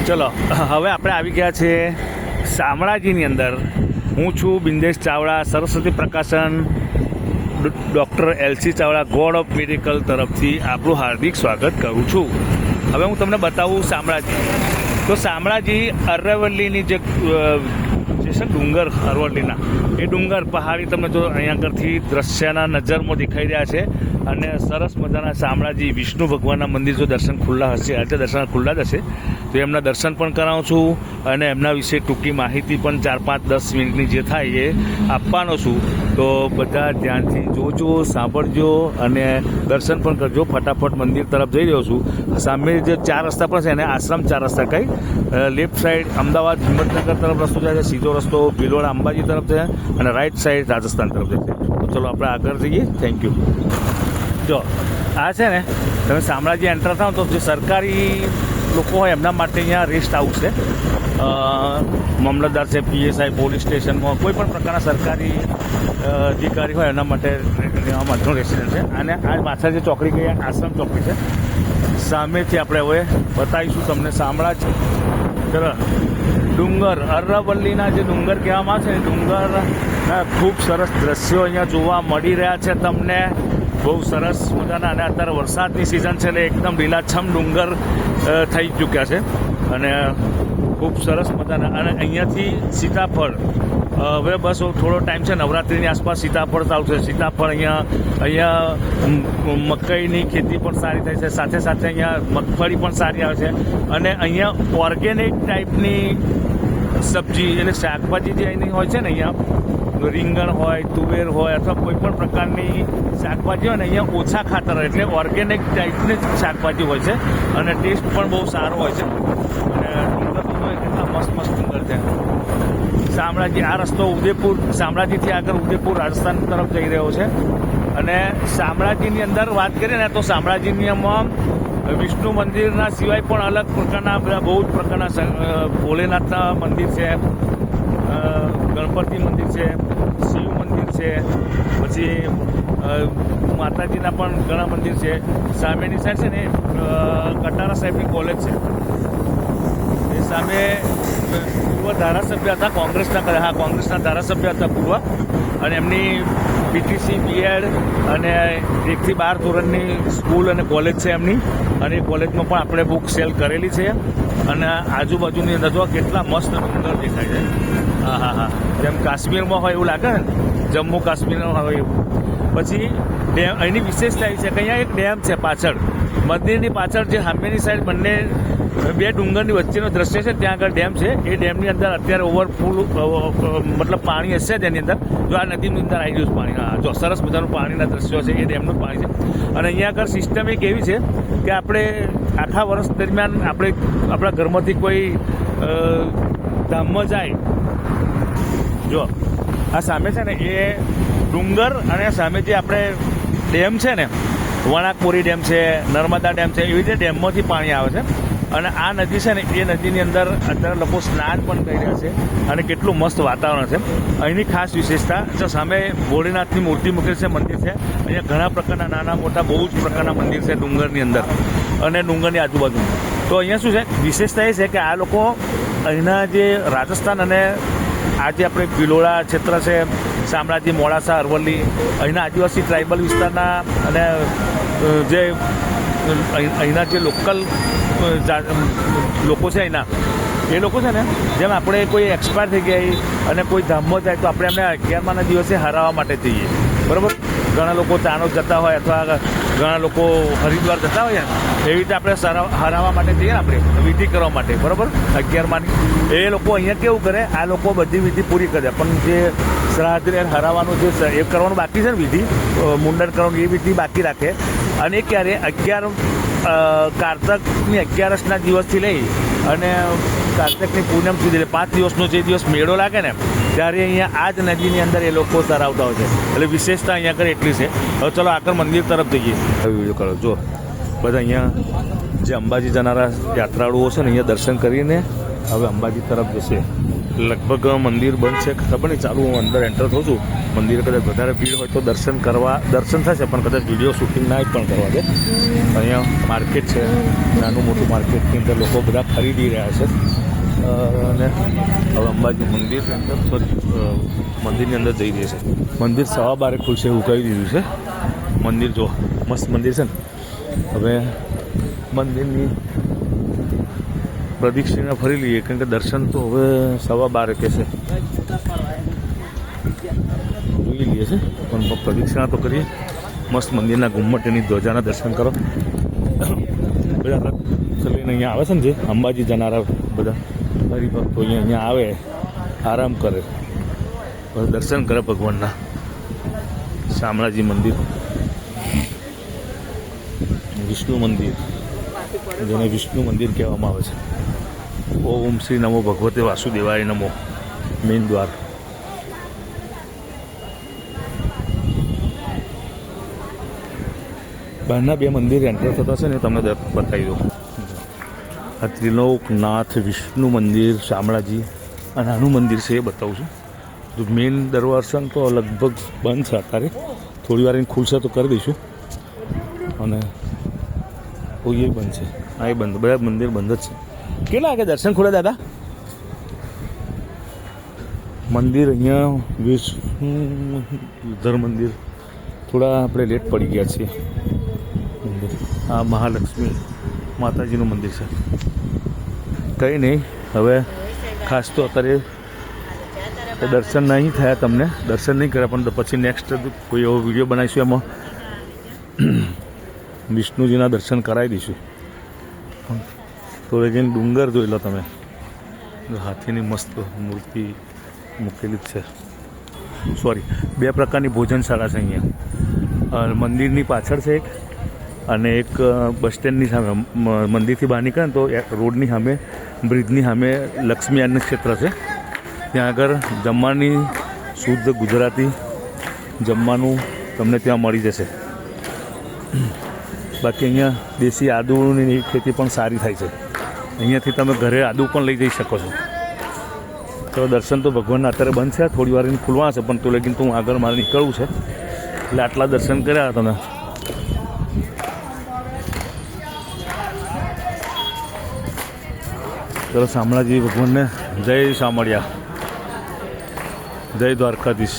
ચલો હવે આપણે આવી ગયા છે શામળાજીની અંદર. હું છું Bindesh Chavda, Saraswati Prakashan doctor L C Chavda god of medical તરફથી આપણું હાર્દિક સ્વાગત કરું છું. હવે હું તમને બતાવું શામળાજી. તો શામળાજી અરવલ્લીની જે છે ડુંગર, અરવલ્લીના એ ડુંગર પહાડી તમને જો અહીંયા આગળથી દ્રશ્યના નજરમાં દેખાઈ રહ્યા છે. અને સરસ મજાના શામળાજી વિષ્ણુ ભગવાનના મંદિર જો દર્શન ખુલ્લા હશે, આજે દર્શન ખુલ્લા જ હશે, તો એમના દર્શન પણ કરાવું છું અને એમના વિશે ટૂંકી માહિતી પણ 4-5-10 મિનિટની જે થાય એ આપવાનો છું. તો બધા ધ્યાનથી જોજો, સાંભળજો અને દર્શન પણ કરજો. ફટાફટ મંદિર તરફ જઈ રહ્યો છું. સામે જે 4 રસ્તા પર છે એને આશ્રમ 4 રસ્તા કહી. લેફ્ટ સાઈડ અમદાવાદ હિંમતનગર તરફ રસ્તો જાય છે, સીધો રસ્તો ભિલોડા અંબાજી તરફ છે અને રાઈટ સાઈડ રાજસ્થાન તરફ જાય છે. તો ચલો આપણે આગળ જઈએ. Thank you. જો આ છે ને, તમે શામળાજી એન્ટર થાવ તો જે સરકારી લોકો હોય એમના માટે અહીંયા રેસ્ટ હાઉસ છે. મામલતદાર છે, પીએસઆઈ, પોલીસ સ્ટેશનમાં કોઈ પણ પ્રકારના સરકારી અધિકારી હોય એના માટે રહેવા માટેનું રેસિડેન્ટ છે. અને આ પાછળ જે ચોકડી ગઈ આશ્રમ ચોકડી છે, સામેથી આપણે હવે બતાવીશું તમને શામળાજી. ચલો, ડુંગર, અરવલ્લીના જે ડુંગર કહેવામાં આવે છે એ ડુંગરના ખૂબ સરસ દ્રશ્યો અહીંયા જોવા મળી રહ્યા છે તમને. બહુ સરસ મજાના. અને અત્યારે વરસાદની સિઝન છે એટલે એકદમ લીલાછમ ડુંગર થઈ ચૂક્યા છે અને ખૂબ સરસ મજાના. અને અહીંયાથી સીતાફળ, હવે બસ થોડો ટાઈમ છે, નવરાત્રિની આસપાસ સીતાફળ ચાલુ છે. સીતાફળ અહીંયા મકાઈની ખેતી પણ સારી થાય છે, સાથે સાથે અહીંયા મગફળી પણ સારી આવે છે. અને અહીંયા ઓર્ગેનિક ટાઈપની સબ્જી એટલે શાકભાજી જે અહીંની હોય છે ને, અહીંયા રીંગણ હોય, તુવેર હોય અથવા કોઈ પણ પ્રકારની શાકભાજી હોય ને, અહીંયા ઓછા ખાતર હોય એટલે ઓર્ગેનિક ટાઈપની જ શાકભાજી હોય છે અને ટેસ્ટ પણ બહુ સારો હોય છે. અને ડુંગર હોય કેટલા મસ્ત મસ્ત ડુંગર છે. શામળાજી, આ રસ્તો ઉદયપુર, શામળાજીથી આગળ ઉદયપુર રાજસ્થાન તરફ જઈ રહ્યો છે. અને શામળાજીની અંદર વાત કરીએ ને તો શામળાજીની આમાં વિષ્ણુ મંદિરના સિવાય પણ અલગ પ્રકારના બધા બહુ જ પ્રકારના ભોલેનાથના મંદિર છે, ગણપતિ મંદિર છે, શિવ મંદિર છે, પછી માતાજીના પણ ઘણા મંદિર છે. સામેની સાઈડ છે ને કટારા સાહેબની કોલેજ છે. એ સામે પૂર્વ ધારાસભ્ય હતા કોંગ્રેસના, કોંગ્રેસના ધારાસભ્ય હતા પૂર્વ, અને એમની પીટીસી, બીએડ અને 1 થી 12 ધોરણની સ્કૂલ અને કોલેજ છે એમની. અને એ કોલેજમાં પણ આપણે બુક સેલ કરેલી છે. અને આજુબાજુની અંદર જો કેટલા મસ્ત ડુંગર દેખાય છે. હા હા હા, જેમ કાશ્મીરમાં હોય એવું લાગે ને, જમ્મુ કાશ્મીરમાં હોય એવું. પછી ડેમ, અહીંની વિશેષતા એ છે કે અહીંયા એક ડેમ છે પાછળ, મંદિરની પાછળ જે સામેની સાઈડ બંને 2 ડુંગરની વચ્ચેનો દ્રશ્ય છે, ત્યાં આગળ ડેમ છે. એ ડેમની અંદર અત્યારે ઓવરફુલ મતલબ પાણી હશે તેની અંદર. જો આ નદીની અંદર આવી ગયું છે પાણી. હા, જો સરસ મજાનું પાણીના દ્રશ્યો છે, એ ડેમનું પાણી છે. અને અહીંયા આગળ સિસ્ટમ એક એવી છે કે આપણે આખા વર્ષ દરમિયાન આપણે આપણા ઘરમાંથી કોઈ ધામમાં જાય, જો આ સામે છે ને એ ડુંગર અને સામે જે આપણે ડેમ છે ને, વણાકબોરી ડેમ છે, નર્મદા ડેમ છે, એવી રીતે ડેમમાંથી પાણી આવે છે. અને આ નદી છે ને, એ નદીની અંદર અત્યારે લોકો સ્નાન પણ કરી રહ્યા છે અને કેટલું મસ્ત વાતાવરણ છે. અહીંની ખાસ વિશેષતા જો સામે ભોળેનાથની મૂર્તિ મૂકેલી છે, મંદિર છે. અહીંયા ઘણા પ્રકારના નાના મોટા બહુ જ પ્રકારના મંદિર છે ડુંગરની અંદર અને ડુંગરની આજુબાજુ. તો અહીંયા શું છે, વિશેષતા એ છે કે આ લોકો અહીંના જે રાજસ્થાન અને આ જે આપણે ભિલોડા ક્ષેત્ર છે, શામળાજી, મોડાસા, અરવલ્લી, અહીંના આદિવાસી ટ્રાઇબલ વિસ્તારના અને જે અહીંના જે લોકલ લોકો છે અહીંના, એ લોકો છે ને, જેમ આપણે કોઈ એક્સપાયર થઈ ગયા અને કોઈ ધામમાં જાય તો આપણે એમને 11માના દિવસે હરાવવા માટે જઈએ, બરાબર. ઘણા લોકો ચાણોદ જતા હોય અથવા ઘણા લોકો હરિદ્વાર જતા હોય ને, એવી રીતે આપણે હરાવવા માટે જઈએ ને, આપણે વિધિ કરવા માટે, બરાબર, 11માની. એ લોકો અહીંયા કેવું કરે, આ લોકો બધી વિધિ પૂરી કરે, પણ જે શ્રાદ્ધ હરાવવાનું જે એ કરવાનું બાકી છે ને, વિધિ મુંડન કરવાનું, એ વિધિ બાકી રાખે. અને એ ક્યારે 11 કારતકની 11ના દિવસથી લઈ અને કારતકની પૂનમ સુધી 5 દિવસનો જે દિવસ મેળો લાગે ને, ત્યારે અહીંયા આ જ નદીની અંદર એ લોકો તરાવતા હોય છે. એટલે વિશેષતા અહીંયા આગળ એટલી છે. હવે ચલો આગળ મંદિર તરફ જઈએ. વિડીયો કરો. જો બધા અહીંયા જે અંબાજી જનારા યાત્રાળુઓ છે ને, અહીંયા દર્શન કરીને હવે અંબાજી તરફ જશે. લગભગ મંદિર બંધ છે, ખબર નહીં, ચાલુ હું અંદર એન્ટર થઉં છું. મંદિર કદાચ વધારે ભીડ હોય તો દર્શન થશે, પણ કદાચ વિડીયો શૂટિંગ ના પણ કરવા દે. અહીંયા માર્કેટ છે, નાનું મોટું માર્કેટની અંદર લોકો બધા ખરીદી રહ્યા છે. અને હવે અંબાજી મંદિરની અંદર મંદિરની અંદર જઈ રહી છે. મંદિર 12:15 ખુલશે એવું કહી દીધું છે. મંદિર જો મસ્ત મંદિર છે ને. હવે મંદિરની પ્રદક્ષિણા ફરી લઈએ, કારણ કે દર્શન તો હવે 12:15 કહેશે જોઈ લઈએ છે, પણ પ્રદક્ષિણા તો કરીએ. મસ્ત મંદિરના ગુમ્મટની ધ્વજાના દર્શન કરો. બધા લઈને અહીંયા આવે છે ને, જે અંબાજી જનારા બધા હરિભક્તો અહીંયા આવે, આરામ કરે, દર્શન કરે ભગવાનના. શામળાજી મંદિર, વિષ્ણુ મંદિર, જેને વિષ્ણુ મંદિર કહેવામાં આવે છે. ઓમ શ્રી નમો ભગવતે વાસુદેવાય નમો. મેઇન દ્વાર. બહારના 2 મંદિર એન્ટર થતા છે ને, તમને બતાવી દઉં. આ ત્રિલોકનાથ વિષ્ણુ મંદિર શામળાજી, આ નાનું મંદિર છે એ બતાવું છું. તો મેઇન દર્શન તો લગભગ બંધ છે અત્યારે, થોડી વાર ખુલશે તો કરી દઈશું. અને એ બંધ છે, આ એ બંધ, બધા મંદિર બંધ જ છે. કેટલા વાગે દર્શન ખુલે દાદા? મંદિર અહીંયા વિષ્ણુ મંદિર થોડા આપણે લેટ પડી ગયા છીએ. મંદિર આ મહાલક્ષ્મી માતાજીનું મંદિર છે. કંઈ નહીં, હવે ખાસ તો અત્યારે દર્શન નહીં થયા, તમને દર્શન નહીં કર્યા, પણ પછી નેક્સ્ટ કોઈ એવો વિડીયો બનાવીશું, એમાં વિષ્ણુજીના દર્શન કરાવી દઈશું. તો જઈને ડુંગર જોઈ લો તમે, હાથીની મસ્ત મૂર્તિ મૂકેલી જ છે. સોરી, 2 પ્રકારની ભોજનશાળા છે અહીંયા. મંદિરની પાછળ છે એક, અને એક બસ સ્ટેન્ડની સામે. મંદિરથી બહાર નીકળે ને તો રોડની સામે, બ્રિજની સામે લક્ષ્મી અન્ન ક્ષેત્ર છે. ત્યાં આગળ જમવાની શુદ્ધ ગુજરાતી જમવાનું તમને ત્યાં મળી જશે. બાકી અહીંયા દેશી આદુની ખેતી પણ સારી થાય છે. અહીંયાથી તમે ઘરે આદુ પણ લઈ જઈ શકો છો. તો દર્શન તો ભગવાનના અત્યારે બંધ છે, થોડી વાર ખુલવા છે, પણ તો લેકિન તો હું આગળ મારે નીકળવું છે, એટલે આટલા દર્શન કર્યા તમે. ચલો, શામળાજી ભગવાનને જય શામળિયા, જય દ્વારકાધીશ.